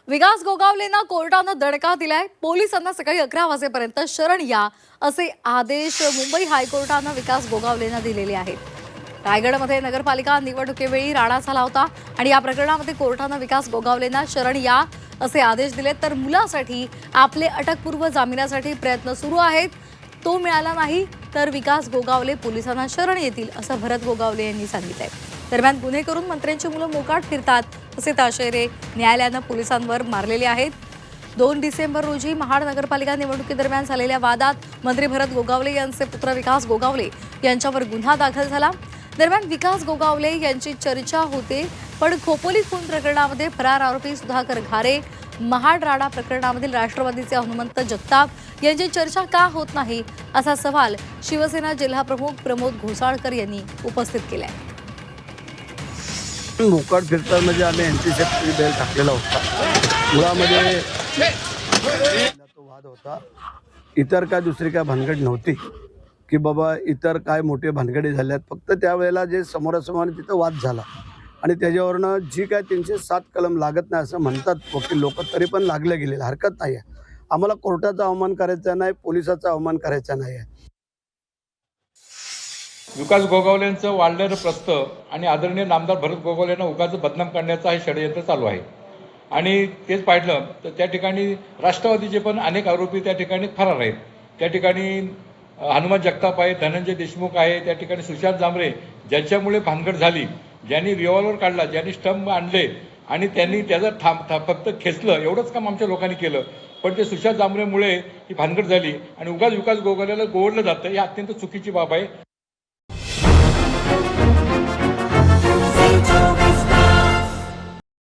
विकास गोगावलेंना कोर्टानं दणका दिलाय। पोलिसांना सकाळी 11 वाजेपर्यंत शरण या असे आदेश मुंबई हायकोर्टानं विकास गोगावलेंना दिलेले आहेत। रायगडमध्ये नगरपालिका निवडणुकीवेळी राडा झाला होता आणि या प्रकरणामध्ये कोर्टानं विकास गोगावलेंना शरण या असे आदेश दिले। तर मुलासाठी आपले अटकपूर्व जामिनासाठी प्रयत्न सुरू आहेत। तो मिळाला नाही तर विकास गोगावले पोलिसांना शरण येतील असं भरत गोगावले यांनी सांगितलंय। दरम्यान गुन्हे करून मंत्र्यांची मुलं मोकाट फिरतात असे ताशेरे न्यायालयानं पोलिसांवर मारलेले आहेत। 2 डिसेंबर रोजी महाड नगरपालिका निवडणुकीदरम्यान झालेल्या वादात मंत्री भरत गोगावले यांचे पुत्र विकास गोगावले यांच्यावर गुन्हा दाखल झाला। दरम्यान विकास गोगावले यांची चर्चा होते, पण खोपोली खून प्रकरणामध्ये फरार आरोपी सुधाकर घारे, महाड राडा प्रकरणामधील राष्ट्रवादीचे हनुमंत जगताप यांची चर्चा का होत नाही असा सवाल शिवसेना जिल्हाप्रमुख प्रमोद घोसाळकर यांनी उपस्थित केलाय। मोकाट फिरतात म्हणजे आम्ही अँटीसेप्टिक बेल टाकलेला होता। मुळामध्ये तो वाद होता, इतर काय दुसरी काय भानगड नव्हती की बाबा इतर काय मोठे भानगडी झाल्यात। फक्त त्यावेळेला जे समोरासमोर तिथं वाद झाला आणि त्याच्यावरनं जी काय 307 कलम लागत नाही असं म्हणतात वकील लोक, तरी पण लागले गेलेलं हरकत नाही आहे। आम्हाला कोर्टाचा अवमान करायचा नाही, पोलिसाचा अवमान करायचा नाही आहे। विकास गोगावलेंचं वाढलेलं प्रस्त आणि आदरणीय नामदार भरत गोगावलेंना उगाच बदनाम करण्याचा हे षडयंत्र चालू आहे। आणि तेच पाहिलं तर त्या ठिकाणी राष्ट्रवादीचे पण अनेक आरोपी त्या ठिकाणी फरार आहेत। त्या ठिकाणी हनुमान जगताप आहे, धनंजय देशमुख आहे, त्या ठिकाणी सुशांत जांभरे, ज्यांच्यामुळे भानगड झाली, ज्यांनी रिव्हॉल्वर काढला, ज्यांनी स्टंप आणले आणि त्यांनी त्याचं फक्त खेचलं, एवढंच काम आमच्या लोकांनी केलं। पण ते सुशांत जांभरेमुळे ही भानगड झाली आणि उगाच विकास गोगावलेला गोवडलं जातं, ही अत्यंत चुकीची बाब आहे।